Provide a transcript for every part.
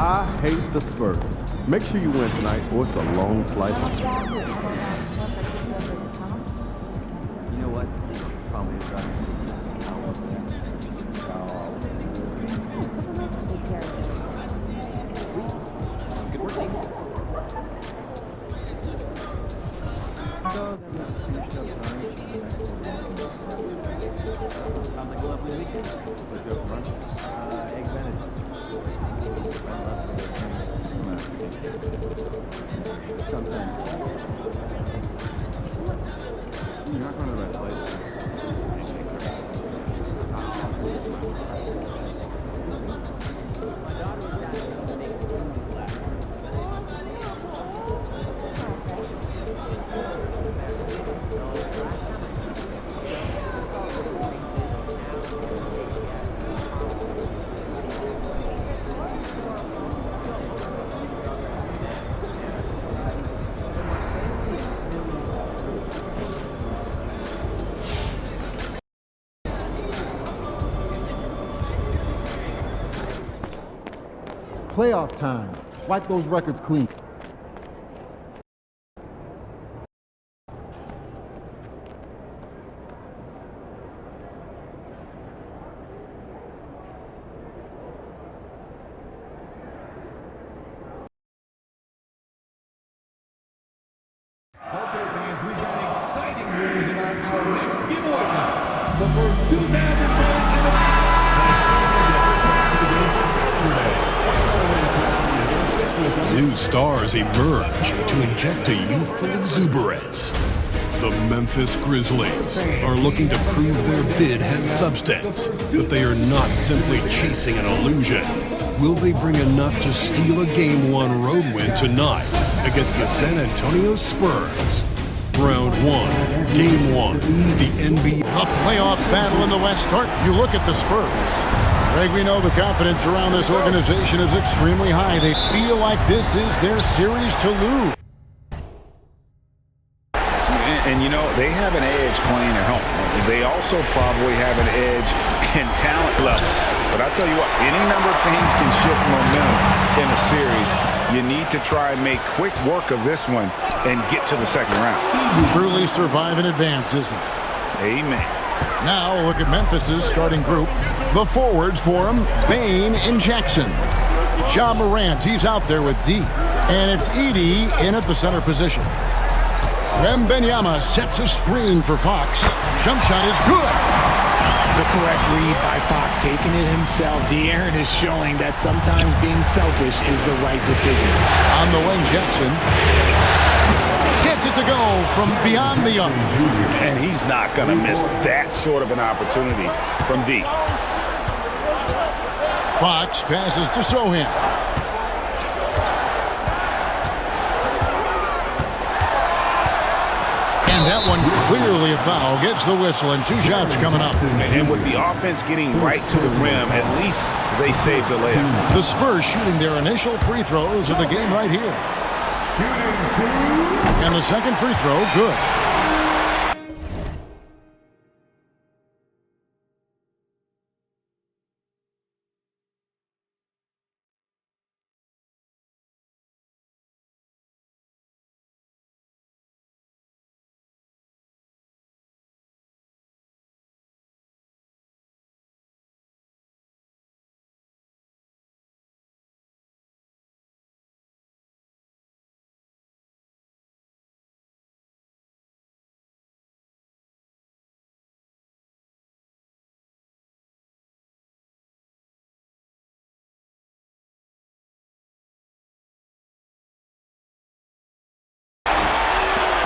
I hate the Spurs. Make sure you win tonight, or it's a long flight home. You know what? Probably is right. Good work, team. Sounds like a lovely weekend. Let's go for lunch. Egg Benedict. Sometimes. You're not going to the right place. Playoff time. Wipe those records clean. Okay, fans, we've got exciting news about our next giveaway. The first 2,000 fans in the New stars emerge to inject a youthful exuberance. The Memphis Grizzlies are looking to prove their bid has substance, that they are not simply chasing an illusion. Will they bring enough to steal a Game 1 road win tonight against the San Antonio Spurs? Round 1, Game 1, the NBA. A playoff battle in the West start. You look at the Spurs. Greg, we know the confidence around this organization is extremely high. They feel like this is their series to lose. And you know, they have an edge playing at home. They also probably have an edge in talent level. But I'll tell you what, any number of things can shift momentum in a series. You need to try and make quick work of this one and get to the second round. Truly survive in advance, isn't it? Amen. Now look at Memphis's starting group. The forwards for him, Bane and Jackson. Ja Morant, he's out there with D. And it's Edey in at the center position. Wembanyama sets a screen for Fox. Jump shot is good. The correct read by Fox, taking it himself. De'Aaron is showing that sometimes being selfish is the right decision. On the wing, Jackson gets it to go from beyond the arc. And he's not going to miss that sort of an opportunity from D. Fox passes to Sohan. And that one clearly a foul. Gets the whistle, and 2 shots coming up. And with the offense getting right to the rim, at least they saved the layup. The Spurs shooting their initial free throws of the game right here. And the second free throw, good.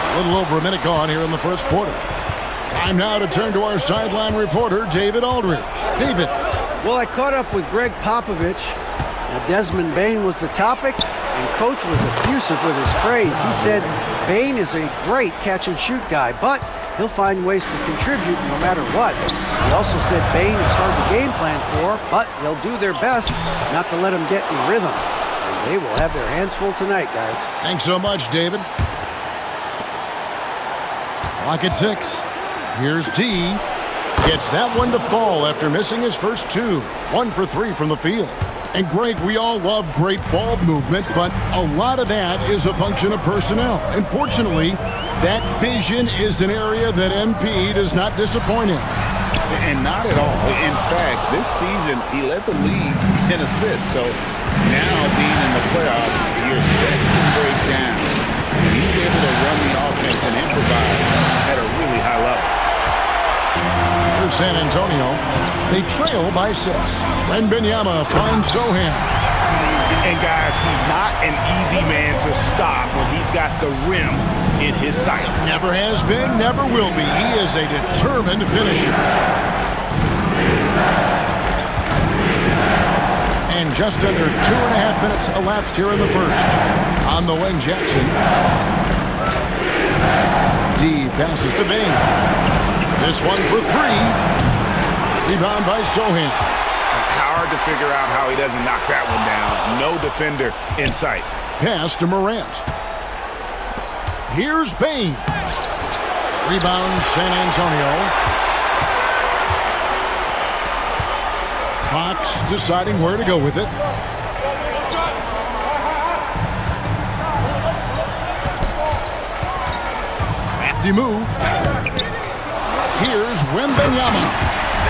A little over a minute gone here in the first quarter. Time now to turn to our sideline reporter, David Aldridge. David. Well, I caught up with Greg Popovich. Desmond Bane was the topic, and Coach was effusive with his praise. He said Bane is a great catch-and-shoot guy, but he'll find ways to contribute no matter what. He also said Bane is hard to game plan for, but they'll do their best not to let him get in rhythm. And they will have their hands full tonight, guys. Thanks so much, David. Clock at 6. Here's D. Gets that one to fall after missing his first 2. 1 for 3 from the field. And Greg, we all love great ball movement, but a lot of that is a function of personnel. Unfortunately, that vision is an area that MP does not disappoint in. And not at all. In fact, this season, he led the league in assists. So now being in the playoffs, your sets can break down. And he's able to run the offense and improvise at a really high level. For San Antonio, they trail by 6. Wembanyama finds Sochan. And guys, he's not an easy man to stop when he's got the rim in his sights. Never has been, never will be. He is a determined finisher. And just under 2.5 minutes elapsed here in the first. On the wing, Jackson. D passes to Bane. This one for 3. Rebound by Sochan. Hard to figure out how he doesn't knock that one down. No defender in sight. Pass to Morant. Here's Bane. Rebound San Antonio. Fox deciding where to go with it. Crafty move. Here's Wembanyama.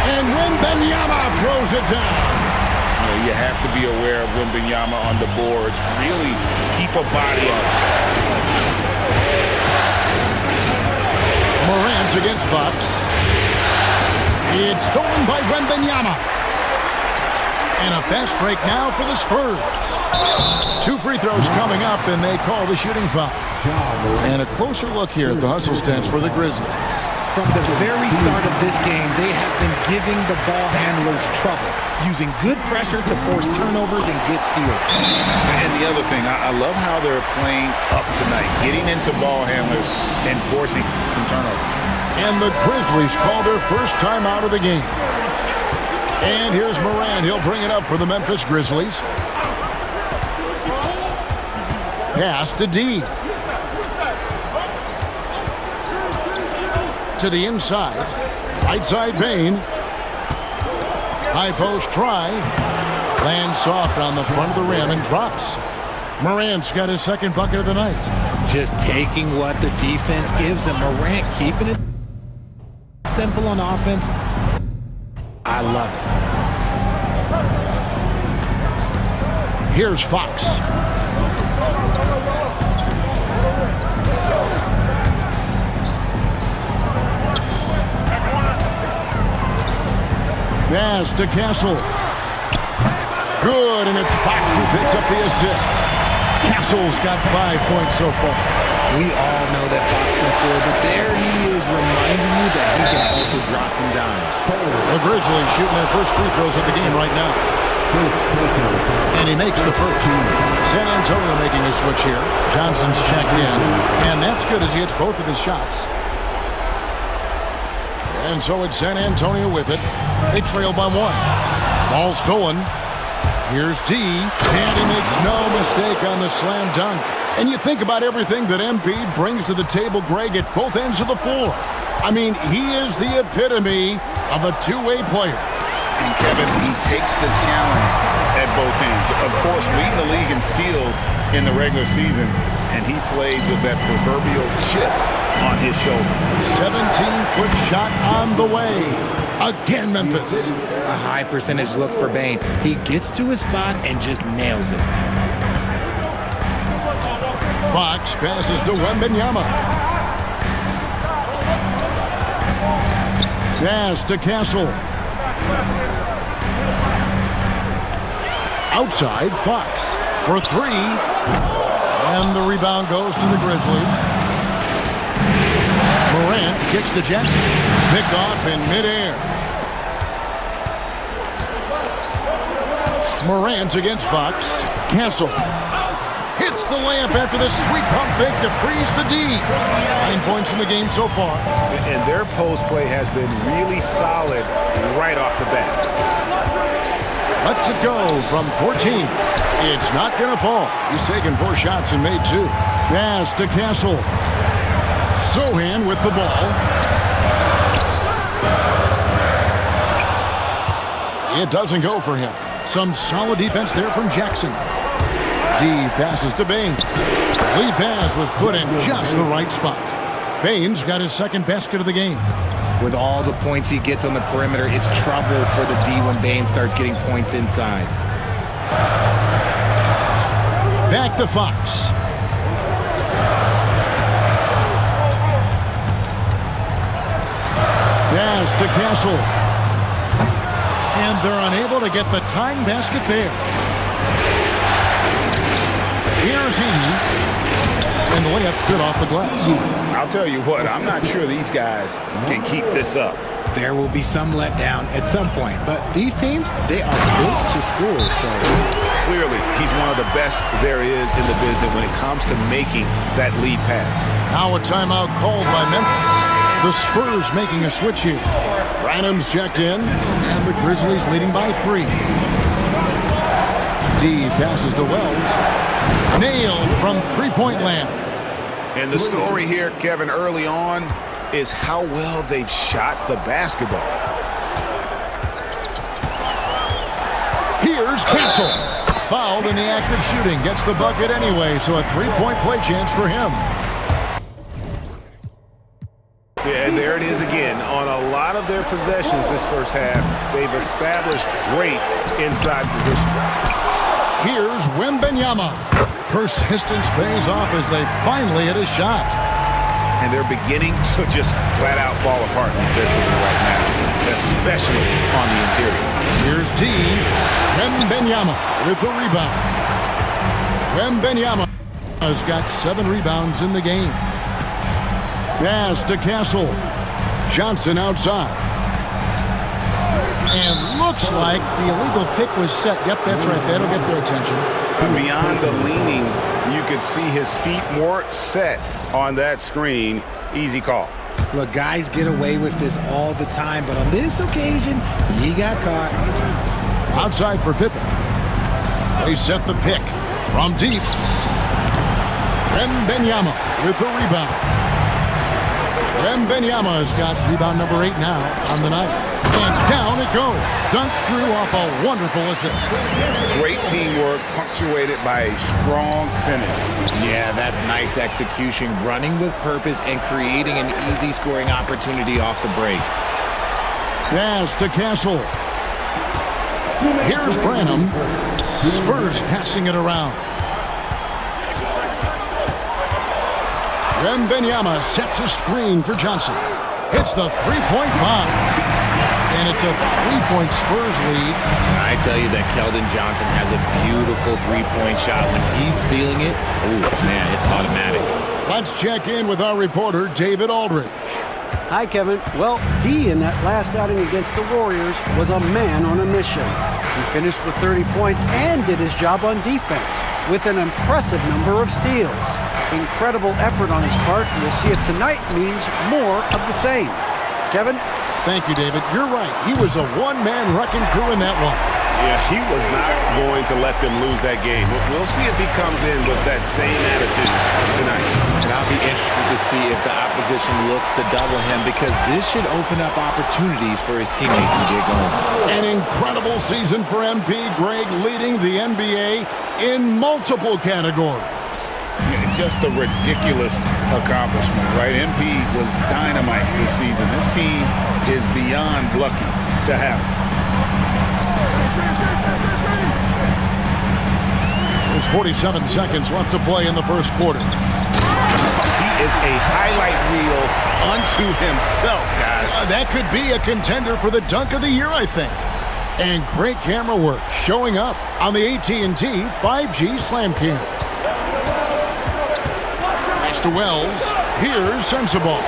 And Wembanyama throws it down. You have to be aware of Wembanyama on the boards. Really keep a body on it. Morant against Fox. It's stolen by Wembanyama. And a fast break now for the Spurs. 2 free throws coming up, and they call the shooting foul. And a closer look here at the hustle stance for the Grizzlies. From the very start of this game, they have been giving the ball handlers trouble, using good pressure to force turnovers and get steals. And the other thing, I love how they're playing up tonight, getting into ball handlers and forcing some turnovers. And the Grizzlies call their first time out of the game. And here's Morant. He'll bring it up for the Memphis Grizzlies. Pass to D. To the inside. Right side Bane. High post try. Lands soft on the front of the rim and drops. Morant's got his second bucket of the night. Just taking what the defense gives him. Morant keeping it simple on offense. I love it. Here's Fox. Pass to Castle. Good, and it's Fox who picks up the assist. Castle's got 5 points so far. We all know that Fox can score, but there he is reminding you that he can also drop some dimes. The Grizzlies shooting their first free throws of the game right now. And he makes the first. San Antonio making a switch here. Johnson's checked in, and that's good as he hits both of his shots. And so it's San Antonio with it. They trail by 1. Ball stolen. Here's D, and he makes no mistake on the slam dunk. And you think about everything that MP brings to the table, Greg, at both ends of the floor. I mean, he is the epitome of a two-way player. And Kevin, he takes the challenge at both ends. Of course, leading the league in steals in the regular season, and he plays with that proverbial chip on his shoulder. 17-foot shot on the way. Again, Memphis. A high percentage look for Bane. He gets to his spot and just nails it. Fox passes to Wembanyama. Pass to Castle. Outside, Fox for 3. And the rebound goes to the Grizzlies. Morant kicks to Jackson. Picked off in midair. Morant against Fox. Castle hits the layup after the sweet pump fake to freeze the D. 9 points in the game so far. And their post play has been really solid right off the bat. Lets it go from 14. It's not going to fall. He's taken 4 shots and made 2. Pass to Castle. Sochan with the ball. It doesn't go for him. Some solid defense there from Jackson. D passes to Bane. Lead pass was put in just the right spot. Bane's got his second basket of the game. With all the points he gets on the perimeter, it's trouble for the D when Bane starts getting points inside. Back to Fox. Pass to Castle. And they're unable to get the tying basket there. Here's Edey. And the layup's good off the glass. I'll tell you what, I'm not sure these guys can keep this up. There will be some letdown at some point, but these teams, they are built to score, so... Clearly, he's one of the best there is in the business when it comes to making that lead pass. Now a timeout called by Memphis. The Spurs making a switch here. Branham's checked in, and the Grizzlies leading by 3. D passes to Wells. Nailed from three-point land. And the story here, Kevin, early on, is how well they've shot the basketball. Here's Castle. Fouled in the act of shooting. Gets the bucket anyway, so a three-point play chance for him. Yeah, and there it is again. On a lot of their possessions this first half, they've established great inside position. Here's Wembanyama. Persistence pays off as they finally hit a shot. And they're beginning to just flat out fall apart defensively right now, especially on the interior. Here's D. Wembanyama with the rebound. Wembanyama has got 7 rebounds in the game. Pass to Castle. Johnson outside. And looks like the illegal pick was set. Yep, that's right. That'll get their attention. Beyond the leaning, you could see his feet more set on that screen. Easy call. Look, guys get away with this all the time, but on this occasion, he got caught. Outside for Pippen. They set the pick from deep. Wembanyama with the rebound. Wembanyama's got rebound number 8 now on the night. And down it goes. Dunked through off a wonderful assist. Great teamwork punctuated by a strong finish. Yeah, that's nice execution, running with purpose and creating an easy scoring opportunity off the break. Pass to Castle. Here's Branham. Spurs passing it around. Wembanyama sets a screen for Johnson. Hits the three-point bomb. And it's a three-point Spurs lead. I tell you that Keldon Johnson has a beautiful three-point shot. When he's feeling it, ooh, man, it's automatic. Let's check in with our reporter, David Aldridge. Hi, Kevin. Well, D in that last outing against the Warriors was a man on a mission. He finished with 30 points and did his job on defense with an impressive number of steals. Incredible effort on his part. We'll see if tonight means more of the same. Kevin? Thank you, David. You're right. He was a one-man wrecking crew in that one. Yeah, he was not going to let them lose that game. We'll see if he comes in with that same attitude tonight. And I'll be interested to see if the opposition looks to double him, because this should open up opportunities for his teammates to get going. An incredible season for MP. Greg leading the NBA in multiple categories. Just a ridiculous accomplishment, right? MP was dynamite this season. This team is beyond lucky to have him. There's 47 seconds left to play in the first quarter. He is a highlight reel unto himself, guys. That could be a contender for the dunk of the year, I think. And great camera work showing up on the AT&T 5G Slam Cam. Pass to Wells. Here's Sensabaugh.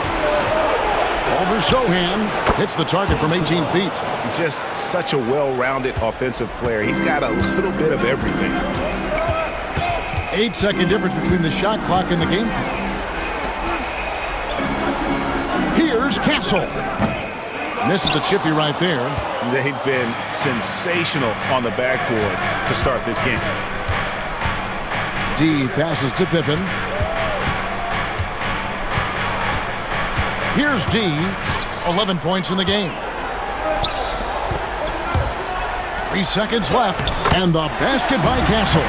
Over Sohan. Hits the target from 18 feet. Just such a well-rounded offensive player. He's got a little bit of everything. 8-second difference between the shot clock and the game clock. Here's Castle. Misses the chippy right there. They've been sensational on the backboard to start this game. D passes to Pippen. Here's D. 11 points in the game. 3 seconds left, and the basket by Castle.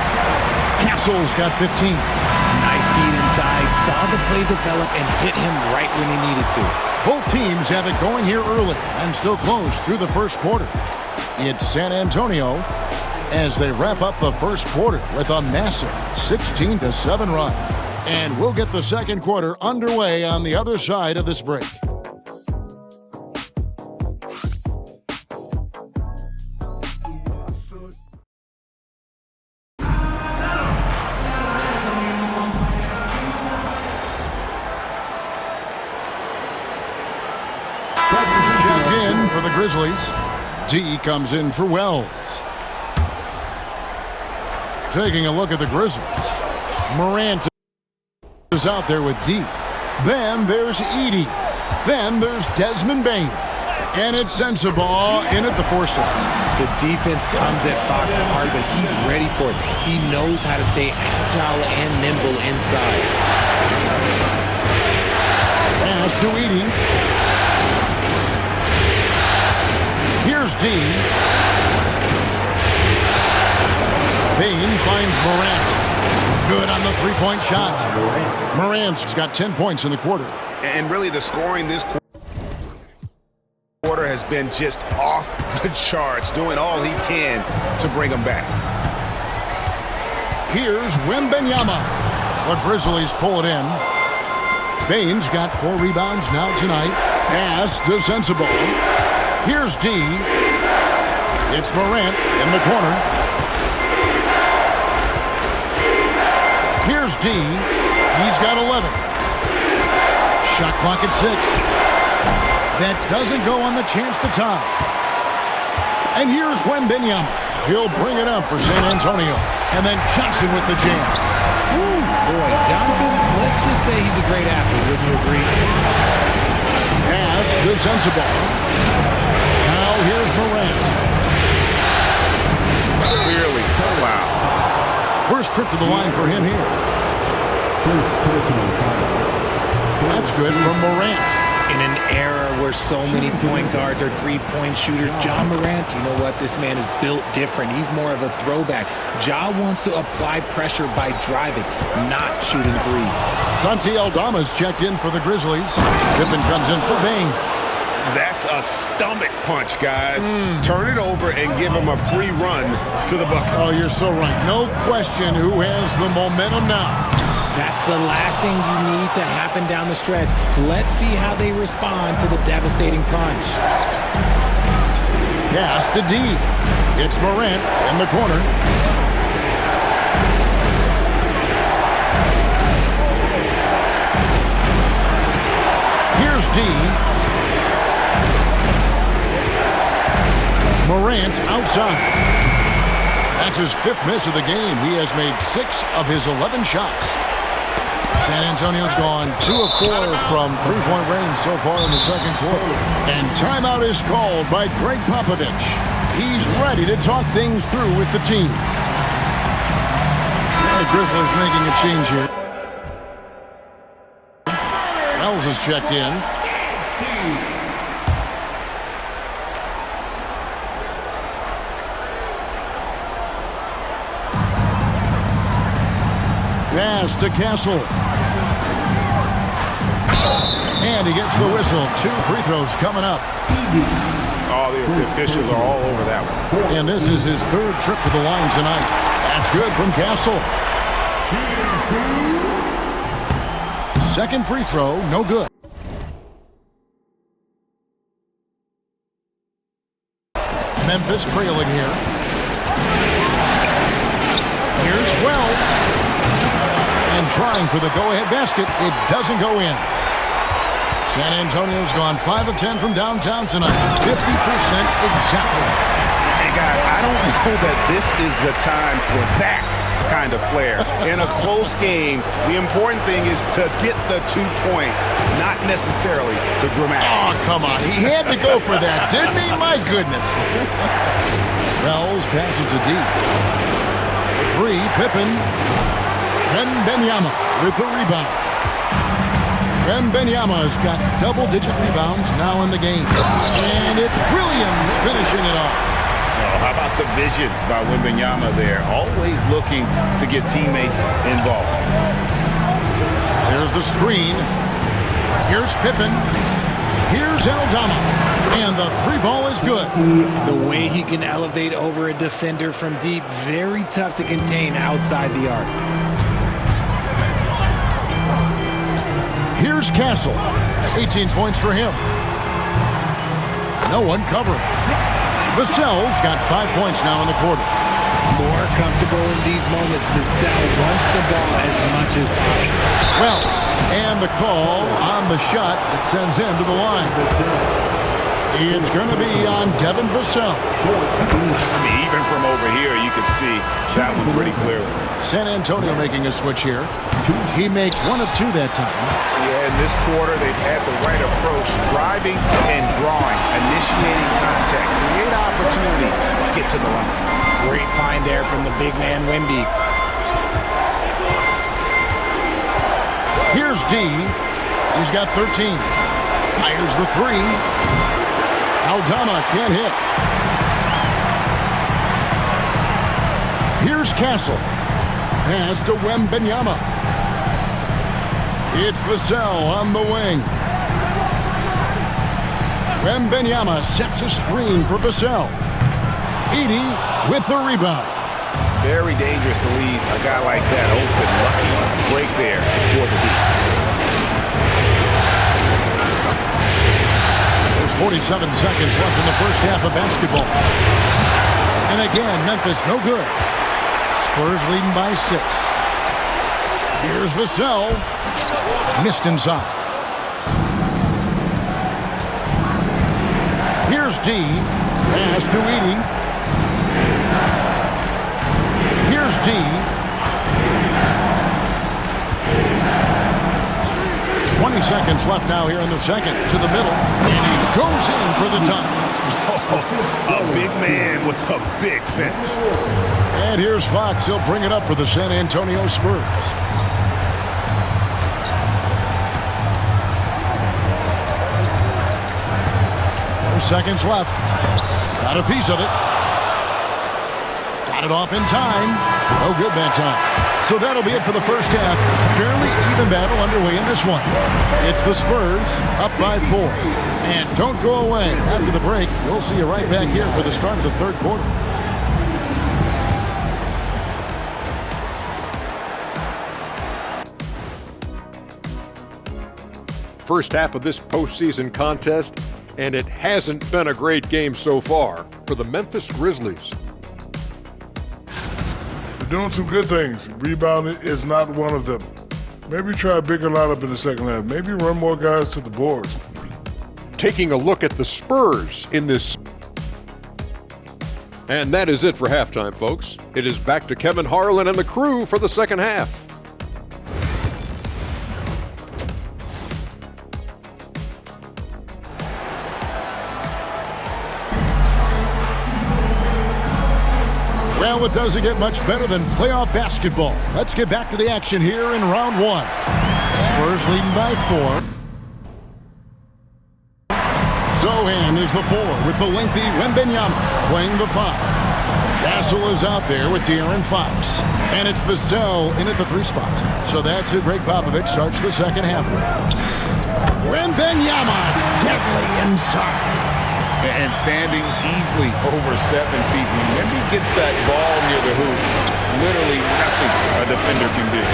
Castle's got 15. Nice feed inside, saw the play develop and hit him right when he needed to. Both teams have it going here early and still close through the first quarter. It's San Antonio as they wrap up the first quarter with a massive 16-7 run. And we'll get the second quarter underway on the other side of this break. Checked in for the Grizzlies. D comes in for Wells. Taking a look at the Grizzlies. Morant is out there with D. Then there's Edey. Then there's Desmond Bane. And it's Sensabaugh in at the 4 slot. The defense comes at Fox hard, but he's ready for it. He knows how to stay agile and nimble inside. Pass to Edey. Here's D. Bane finds Morant. Good on the three-point shot. Morant's got 10 points in the quarter. And really the scoring this quarter has been just off the charts, doing all he can to bring them back. Here's Wembanyama. The Grizzlies pull it in. Bane's got 4 rebounds now tonight. Pass to Sensabaugh. Here's D. It's Morant in the corner. Here's D. He's got 11. Shot clock at 6. That doesn't go on the chance to tie. And here's Wembanyama. He'll bring it up for San Antonio. And then Johnson with the jam. Ooh, boy, Johnson, let's just say he's a great athlete. Wouldn't you agree? Pass to Sensabaugh. Now here's Morant. Clearly, wow. First trip to the line for him here. That's good from Morant. In an era where so many point guards are three-point shooters, Ja Morant, you know what? This man is built different. He's more of a throwback. Ja wants to apply pressure by driving, not shooting threes. Santi Aldama's checked in for the Grizzlies. Pippen comes in for Bane. That's a stomach punch, guys. Turn it over and give him a free run to the bucket. Oh, you're so right. No question who has the momentum now. That's the last thing you need to happen down the stretch. Let's see how they respond to the devastating punch. Pass to D. It's Morant in the corner. Here's D. Morant outside. That's his 5th miss of the game. He has made 6 of his 11 shots. San Antonio's gone 2 of 4 from three-point range so far in the second quarter. And timeout is called by Greg Popovich. He's ready to talk things through with the team. And the Grizzlies making a change here. Wells is checked in. Pass to Castle. And he gets the whistle. 2 free throws coming up. Oh, the officials are all over that one. And this is his 3rd trip to the line tonight. That's good from Castle. 2nd free throw, no good. Memphis trailing here. Here's Wells. And trying for the go-ahead basket. It doesn't go in. San Antonio's gone 5 of 10 from downtown tonight. 50% exactly. Hey, guys, I don't know that this is the time for that kind of flair. In a close game, the important thing is to get the 2 points, not necessarily the dramatics. Oh, come on. He had to go for that, didn't he? My goodness. Wells passes to D. 3, Pippen. Wembanyama with the rebound. Wembanyama's got double-digit rebounds now in the game. And it's Williams finishing it off. how about the vision by Wembanyama there? Always looking to get teammates involved. There's the screen. Here's Pippen. Here's Aldama. And the three ball is good. The way he can elevate over a defender from deep, very tough to contain outside the arc. Here's Castle. 18 points for him. No one covering. Vassell's got 5 points now in the quarter. More comfortable in these moments. Vassell wants the ball as much as possible. Well, and the call on the shot that sends him to the line. It's going to be on Devin Vassell. I mean, even from over here, you can see that one pretty clearly. San Antonio making a switch here. He makes 1 of 2 that time. Yeah, in this quarter, they've had the right approach, driving and drawing, initiating contact, create opportunities, get to the line. Great find there from the big man, Wemby. Here's D. He's got 13. Fires the 3. Aldama can't hit. Here's Castle. Pass to Wembanyama. It's Vassell on the wing. Wembanyama sets a screen for Vassell. Edey with the rebound. Very dangerous to leave a guy like that open. Lucky break there for the D. There's 47 seconds left in the first half of basketball. And again, Memphis no good. Spurs leading by 6. Here's Vassell. Missed inside. Here's D. Pass to Edey. Here's D. 20 seconds left now here in the second. To the middle. And he goes in for the dunk. A big man with a big finish. And here's Fox. He'll bring it up for the San Antonio Spurs. 4 seconds left. Got a piece of it. Got it off in time. No good that time. So that'll be it for the first half. Fairly even battle underway in this one. It's the Spurs up by 4. And don't go away. After the break, we'll see you right back here for the start of the third quarter. First half of this postseason contest, and it hasn't been a great game so far for the Memphis Grizzlies. They're doing some good things. Rebounding is not one of them. Maybe try a bigger lineup in the second half. Maybe run more guys to the boards. Taking a look at the Spurs in this. And that is it for halftime, folks. It is back to Kevin Harlan and the crew for the second half. Well, it doesn't get much better than playoff basketball. Let's get back to the action here in round 1. Spurs leading by 4. Zohan is the 4 with the lengthy Wembanyama playing the 5. Castle is out there with De'Aaron Fox. And it's Vassell in at the 3 spot. So that's who Greg Popovich starts the second half with. Wembanyama deadly inside. And standing easily over 7 feet. When he gets that ball near the hoop, literally nothing a defender can do.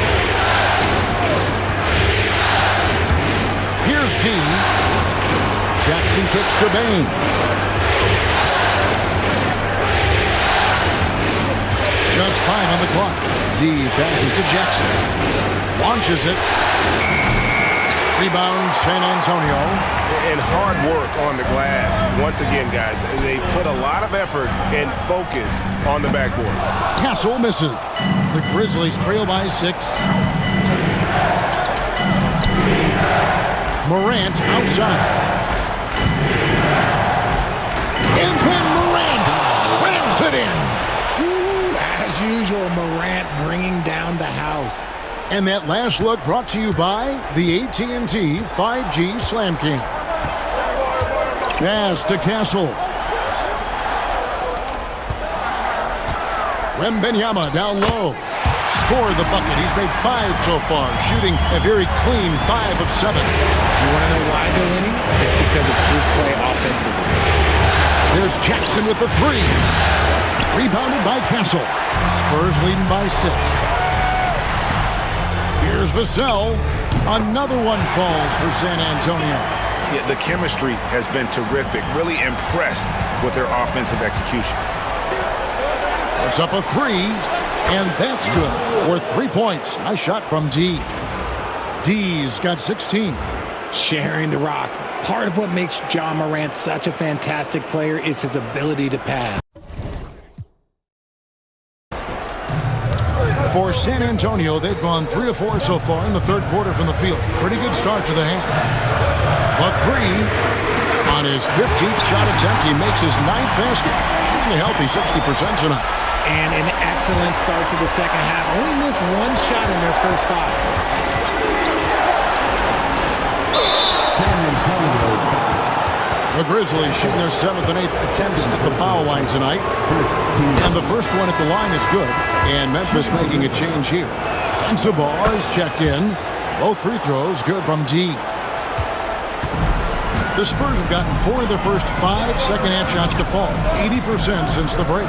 Here's D. Jackson kicks to Bane. Just 5 on the clock. D passes to Jackson. Launches it. Rebound, San Antonio. And hard work on the glass. Once again, guys, they put a lot of effort and focus on the backboard. Castle misses. The Grizzlies trail by 6. Morant outside. And then Morant slams it in. As usual, Morant bringing down the house. And that last look brought to you by the AT&T 5G Slam King. Pass to Castle. Wembanyama down low. Scored the bucket. He's made 5 so far, shooting a very clean 5 of 7. You want to know why they're winning? It's because of his play offensively. There's Jackson with the 3. Rebounded by Castle. Spurs leading by 6. Here's Vassell. Another one falls for San Antonio. Yeah, the chemistry has been terrific. Really impressed with their offensive execution. It's up a 3, and that's good for 3 points. Nice shot from D. D's got 16. Sharing the rock. Part of what makes Ja Morant such a fantastic player is his ability to pass. For San Antonio, they've gone 3 of 4 so far in the third quarter from the field. Pretty good start to the half. But 3 on his 15th shot attempt. He makes his 9th basket. Shooting a healthy 60% tonight. And an excellent start to the second half. Only missed 1 shot in their first 5. The Grizzlies shooting their 7th and 8th attempts at the foul line tonight. And the first one at the line is good. And Memphis making a change here. Sensabaugh is checked in. Both free throws good from D. The Spurs have gotten 4 of their first 5 second-half shots to fall. 80% since the break.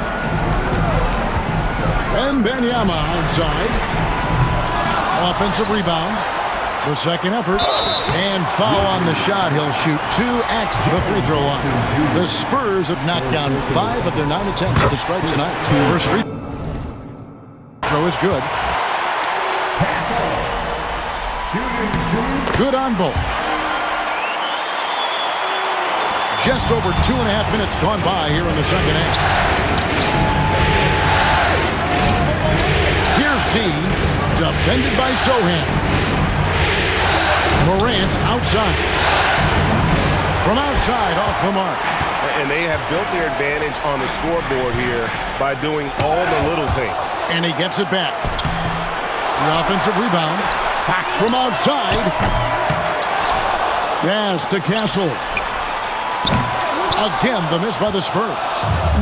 Wembanyama outside. Offensive rebound. The second effort. And foul on the shot. He'll shoot 2 at the free throw line. The Spurs have knocked down 5 of their 9 attempts at the stripe tonight. First free throw is good. Good on both. Just over 2.5 minutes gone by here in the second half. Here's D, defended by Sohan. Morant outside. From outside, off the mark. And they have built their advantage on the scoreboard here by doing all the little things. And he gets it back. The offensive rebound. Back from outside. Yes, to Castle. Again, the miss by the Spurs.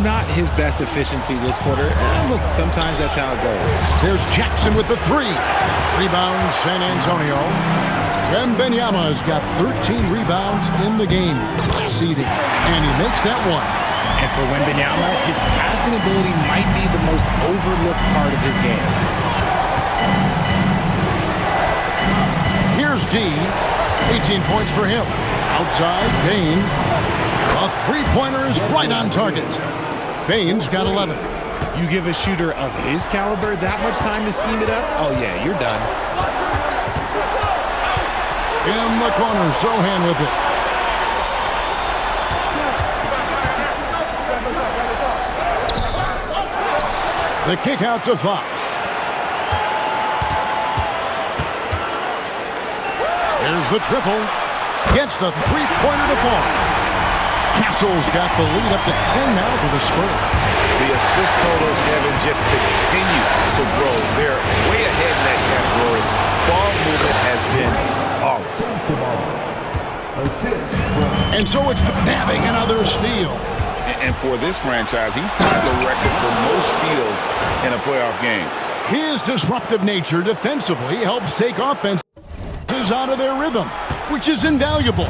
Not his best efficiency this quarter. Look, sometimes that's how it goes. There's Jackson with the 3. Rebound, San Antonio. Wembanyama's got 13 rebounds in the game. Seeding. And he makes that one. And for Wembanyama, his passing ability might be the most overlooked part of his game. Here's D. 18 points for him. Outside, Bane. A 3-pointer is right on target. Bane's got 11. You give a shooter of his caliber that much time to seam it up? Oh, yeah, you're done. In the corner, Sohan with it. The kick out to Fox. Here's the triple. Gets the 3-pointer to fall. Castle's got the lead up to 10 now for the Spurs. The assist totals, Evan, just continue to grow. They're way ahead in that category. Ball movement has been flawless. And so it's nabbing another steal. And for this franchise, he's tied the record for most steals in a playoff game. His disruptive nature defensively helps take offenses out of their rhythm, which is invaluable.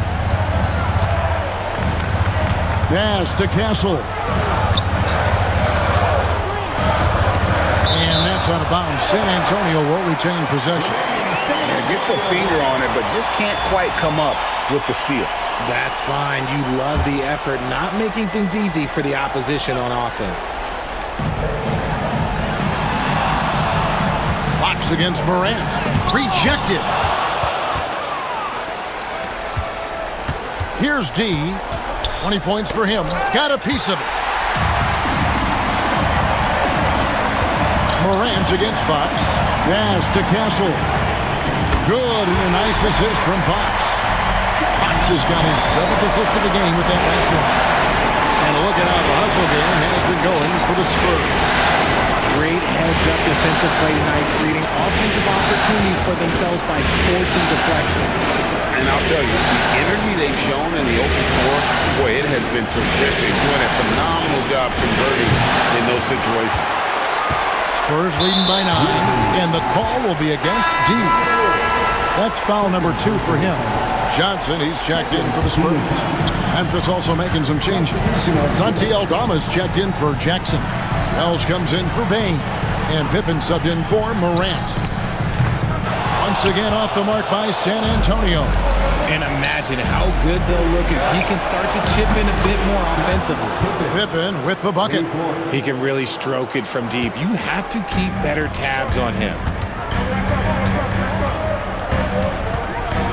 Pass to Castle. And that's out of bounds. San Antonio will retain possession. Yeah, gets a finger on it, but just can't quite come up with the steal. That's fine. You love the effort, not making things easy for the opposition on offense. Fox against Morant. Rejected. Here's D. 20 points for him. Got a piece of it. Morant against Fox. Pass to Castle. Good, and a nice assist from Fox. Fox has got his 7th assist of the game with that last one. And look at how the hustle game has been going for the Spurs. Great heads-up defensive play tonight, creating offensive opportunities for themselves by forcing deflections. And I'll tell you, the energy they've shown in the open floor, boy, it has been terrific. Doing a phenomenal job converting in those situations. Spurs leading by 9, and the call will be against D. That's foul number 2 for him. Johnson, he's checked in for the Spurs. Memphis also making some changes. Santi Aldama's checked in for Jackson. Wells comes in for Bane. And Pippen subbed in for Morant. Once again off the mark by San Antonio. And imagine how good they'll look if he can start to chip in a bit more offensively. Pippen with the bucket. He can really stroke it from deep. You have to keep better tabs on him.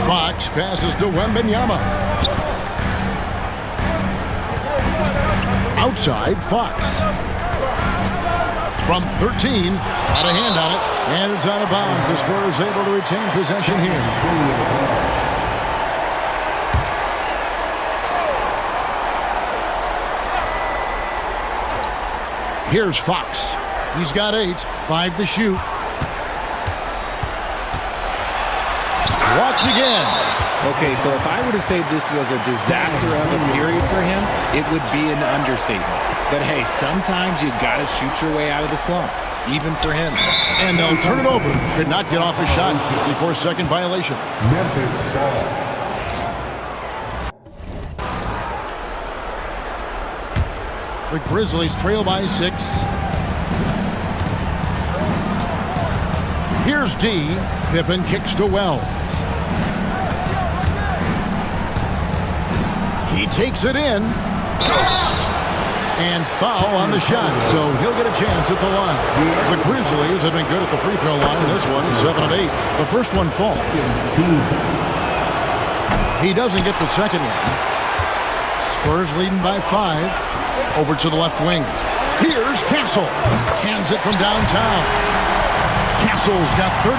Fox passes to Wembanyama. Outside, Fox. From 13, got a hand on it, and it's out of bounds. The Spurs able to retain possession here. Here's Fox. He's got 8, 5 to shoot. Walks again. Okay, so if I were to say this was a disaster of a period for him, it would be an understatement. But hey, sometimes you gotta shoot your way out of the slump, even for him. And they'll turn it over. Could not get off a shot. 24-second violation. Memphis ball. The Grizzlies trail by 6. Here's D. Pippen kicks to Wells. He takes it in. And foul on the shot, so he'll get a chance at the line. The Grizzlies have been good at the free throw line. This one, 7 of 8. The first one falls. He doesn't get the second one. Spurs leading by 5. Over to the left wing. Here's Castle. Hands it from downtown. Castle's got 34.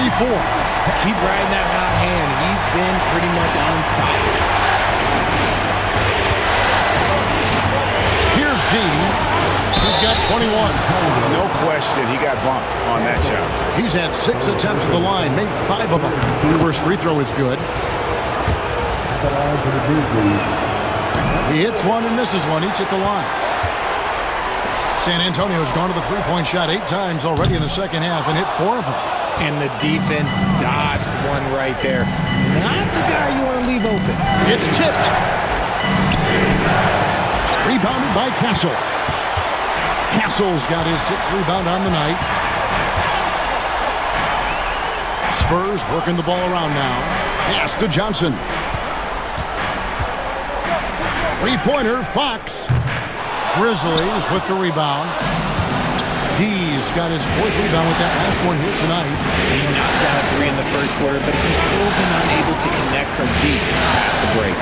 Keep riding that hot hand. He's been pretty much unstoppable. Here's D. He's got 21. No question, he got bumped on that shot. He's had 6 attempts at the line, made 5 of them. First free throw is good. He hits one and misses one, each at the line. San Antonio's gone to the three-point shot 8 times already in the second half and hit 4 of them. And the defense dodged one right there. Not the guy you want to leave open. It's tipped. Rebounded by Castle. Castle's got his 6th rebound on the night. Spurs working the ball around now. Pass to Johnson. Three-pointer, Fox. Grizzlies with the rebound. D's got his 4th rebound with that last one here tonight. He knocked down a 3 in the first quarter, but he's still been unable to connect from deep past the break.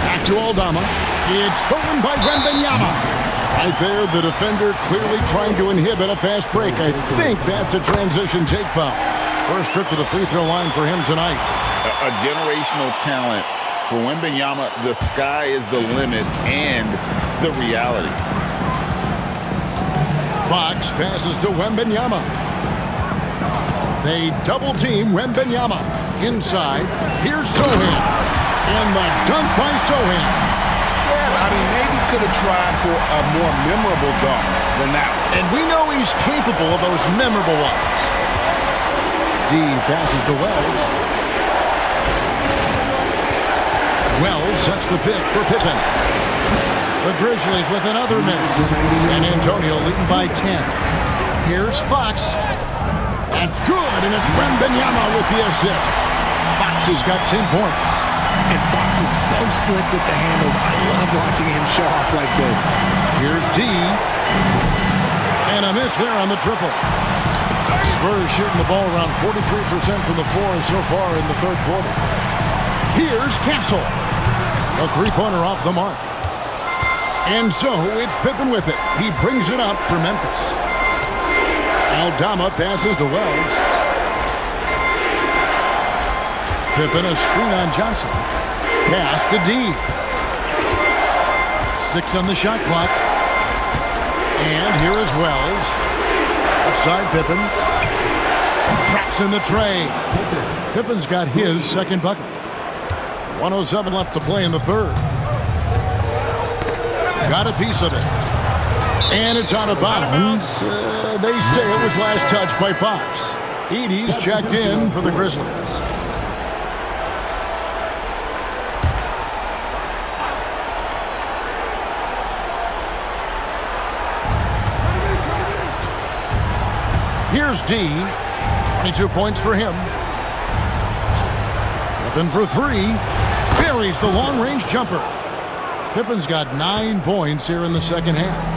Back to Aldama. It's stolen by Wembanyama. Right there, the defender clearly trying to inhibit a fast break. I think that's a transition take foul. First trip to the free throw line for him tonight. A generational talent. For Wembanyama, the sky is the limit and the reality. Fox passes to Wembanyama. They double team Wembanyama. Inside, here's Sohan. And the dunk by Sohan. Yeah, I mean, maybe could have tried for a more memorable dunk than that one. And we know he's capable of those memorable ones. D passes to Wells. Wells sets the pick for Pippen. The Grizzlies with another miss. San Antonio leading by 10. Here's Fox. That's good, and it's Wembanyama with the assist. Fox has got 10 points. And Fox is so slick with the handles. I love watching him show off like this. Here's D. And a miss there on the triple. Spurs shooting the ball around 43% from the floor so far in the third quarter. Here's Castle. A three-pointer off the mark. And so it's Pippen with it. He brings it up for Memphis. Aldama passes to Wells. Pippen a screen on Johnson. Pass to D. 6 on the shot clock. And here is Wells. Offside Pippen. Traps in the tray. Pippen's got his second bucket. 1:07 left to play in the third. Got a piece of it. And it's out of bounds. They say it was last touched by Fox. Edey's checked in for the Grizzlies. Here's D. 22 points for him. Pippen for 3. Buries the long-range jumper. Pippen's got 9 points here in the second half.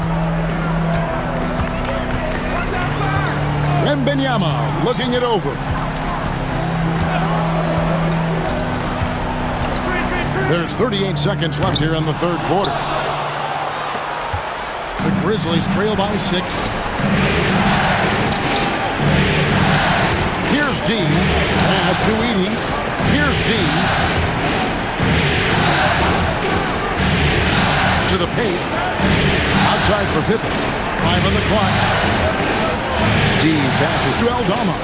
Wembanyama looking it over. There's 38 seconds left here in the third quarter. The Grizzlies trail by 6. Here's D. Pass to Edey. Here's D. To the paint. Outside for Pippen. 5 on the clock. D passes to Aldama.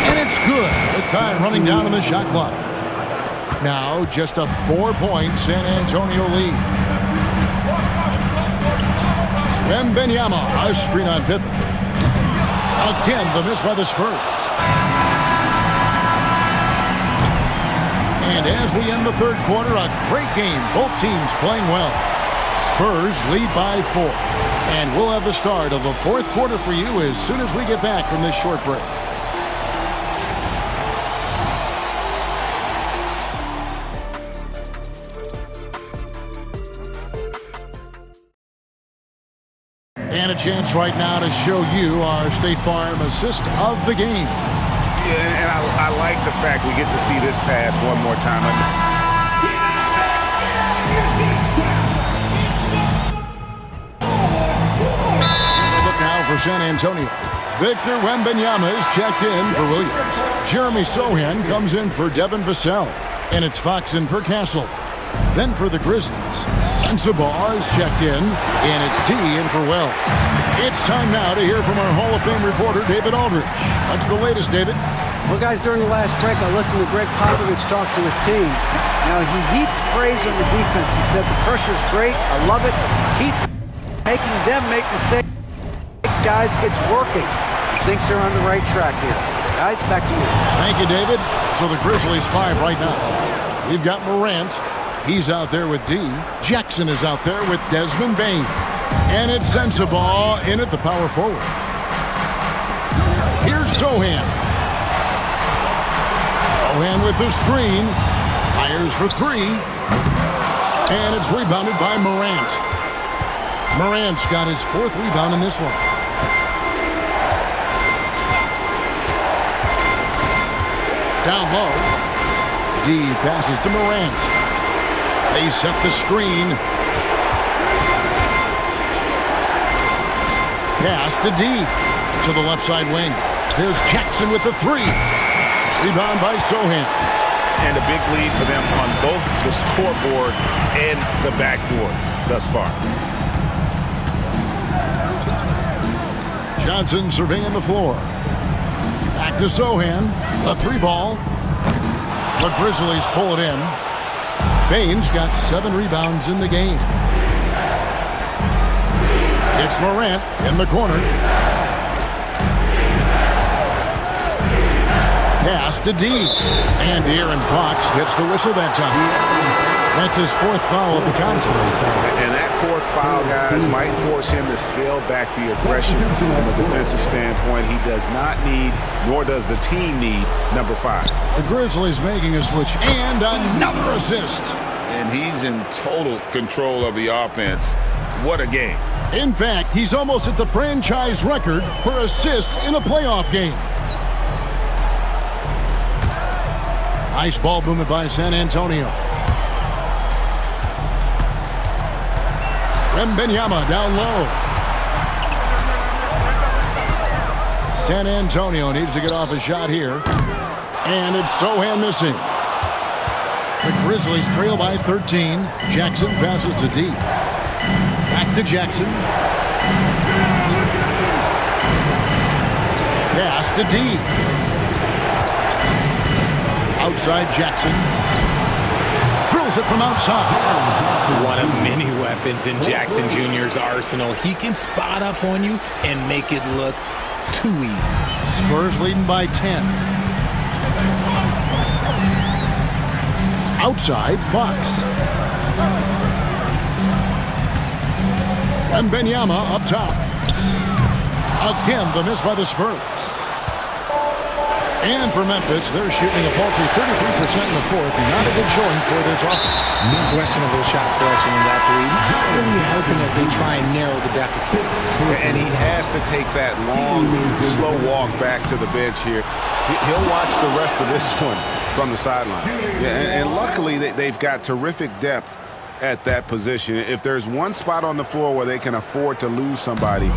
And it's good. The time running down on the shot clock. Now just a 4-point San Antonio lead. Wembanyama, a screen on Pippen. Again, the miss by the Spurs. And as we end the third quarter, a great game. Both teams playing well. Spurs lead by 4. And we'll have the start of the fourth quarter for you as soon as we get back from this short break. And a chance right now to show you our State Farm assist of the game. Yeah, and I like the fact we get to see this pass one more time. Look now for San Antonio. Victor Wembanyama is checked in for Williams. Jeremy Sohan comes in for Devin Vassell. And it's Fox in for Castle. Then for the Grizzlies, Sensabaugh is checked in, and it's D in for Wells. It's time now to hear from our Hall of Fame reporter, David Aldridge. What's the latest, David? Well, guys, during the last break, I listened to Greg Popovich talk to his team. Now, he heaped praise on the defense. He said, the pressure's great. I love it. Keep making them make mistakes, guys. It's working. He thinks they're on the right track here. Guys, back to you. Thank you, David. So the Grizzlies 5 right now. We've got Morant. He's out there with D. Jackson is out there with Desmond Bane. And it's Sensabaugh in at the power forward. Here's Sohan. Sohan with the screen. Fires for 3. And it's rebounded by Morant. Morant's got his 4th rebound in this one. Down low. D passes to Morant. They set the screen. Pass to D. To the left side wing. There's Jackson with the 3. Rebound by Sohan. And a big lead for them on both the scoreboard and the backboard thus far. Johnson surveying the floor. Back to Sohan. The 3-ball. The Grizzlies pull it in. Bane's got 7 rebounds in the game. It's Morant in the corner. Pass to D. And Aaron Fox gets the whistle that time. That's his 4th foul of the contest. And that 4th foul, guys, might force him to scale back the aggression from a defensive standpoint. He does not need, nor does the team need, number 5. The Grizzlies making a switch and another assist. And he's in total control of the offense. What a game. In fact, he's almost at the franchise record for assists in a playoff game. Nice ball movement by San Antonio. Wembanyama down low. San Antonio needs to get off a shot here. And it's Sohan missing. The Grizzlies trail by 13. Jackson passes to D. Back to Jackson. Pass to D. Outside Jackson. drills it from outside. One of many weapons in Jackson Jr.'s arsenal. He can spot up on you and make it look too easy. Spurs leading by 10. Outside, Fox. And Benyama up top. Again, the miss by the Spurs. And for Memphis, they're shooting a paltry 33% in the fourth. Not a good showing for this offense. Questionable shot selection in that three. Not really helping as they try and narrow the deficit. And he has to take that long, slow walk back to the bench here. He'll watch the rest of this one from the sideline. Yeah, and luckily, they've got terrific depth at that position. If there's one spot on the floor where they can afford to lose somebody,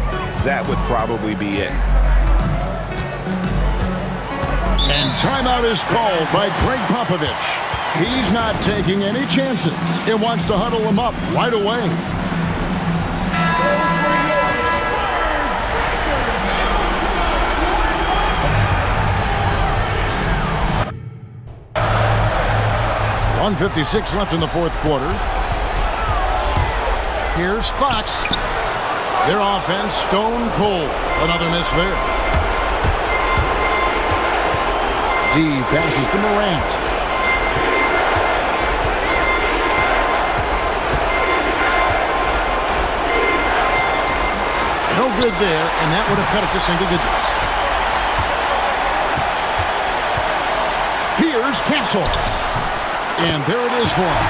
that would probably be it. And timeout is called by Greg Popovich. He's not taking any chances. It wants to huddle him up right away. .156 left in the fourth quarter. Here's Fox. Their offense stone cold. Another miss there. D passes to Morant. No good there, and that would have cut it to single digits. Here's Castle. And there it is for him.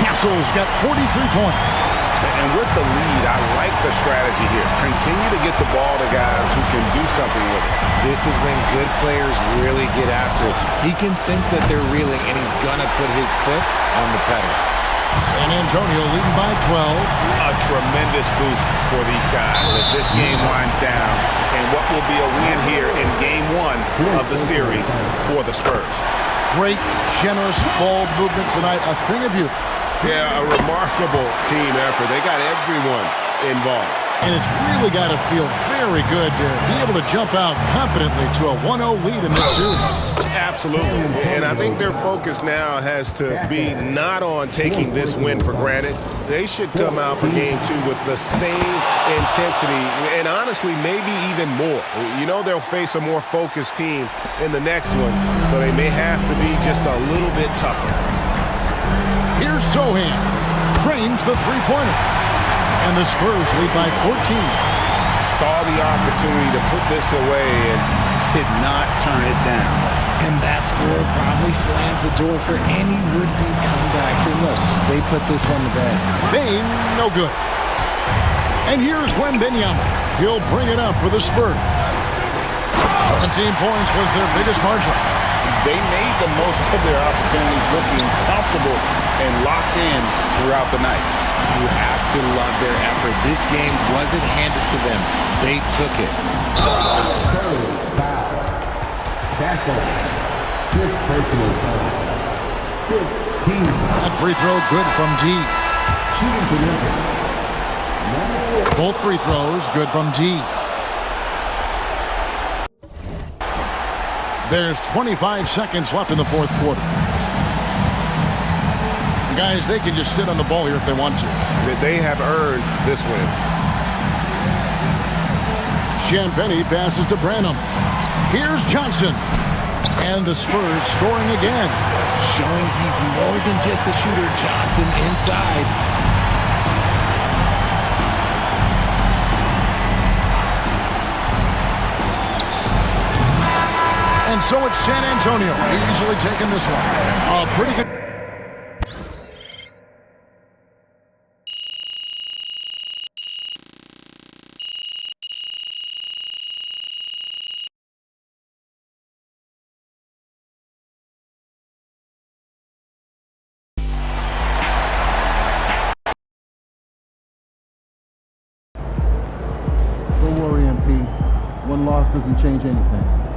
Castle's got 43 points. And with the lead, I like the strategy here. Continue to get the ball to guys who can do something with it. This is when good players really get after it. He can sense that they're reeling, and he's going to put his foot on the pedal. San Antonio leading by 12. A tremendous boost for these guys as this game winds down. And what will be a win here in game one of the series for the Spurs. Great, generous ball movement tonight. A thing of beauty. Yeah, a remarkable team effort. They got everyone involved. And it's really got to feel very good to be able to jump out confidently to a 1-0 lead in this series. Absolutely. And I think their focus now has to be not on taking this win for granted. They should come out for game two with the same intensity and honestly maybe even more. You know they'll face a more focused team in the next one, so they may have to be just a little bit tougher. Here's Sohan. Trains the three-pointer. And the Spurs lead by 14. Saw the opportunity to put this away and did not turn it down. And that score probably slams the door for any would-be comebacks. And look, they put this one to bed. Bane, no good. And here's Wembanyama. He'll bring it up for the Spurs. 17 points was their biggest margin. They made the most of their opportunities, looking comfortable and locked in throughout the night. You have to love their effort. This game wasn't handed to them. They took it. Spurs foul. Castle. Fifth personal foul. 15. That free throw good from G. Shooting for Memphis. Both free throws good from G. There's 25 seconds left in the fourth quarter. Guys, they can just sit on the ball here if they want to. They have earned this win. Champagnie passes to Branham. Here's Johnson. And the Spurs scoring again. Showing he's more than just a shooter. Johnson inside. And so it's San Antonio easily taking this one. A pretty good. Don't worry, MP. One loss doesn't change anything.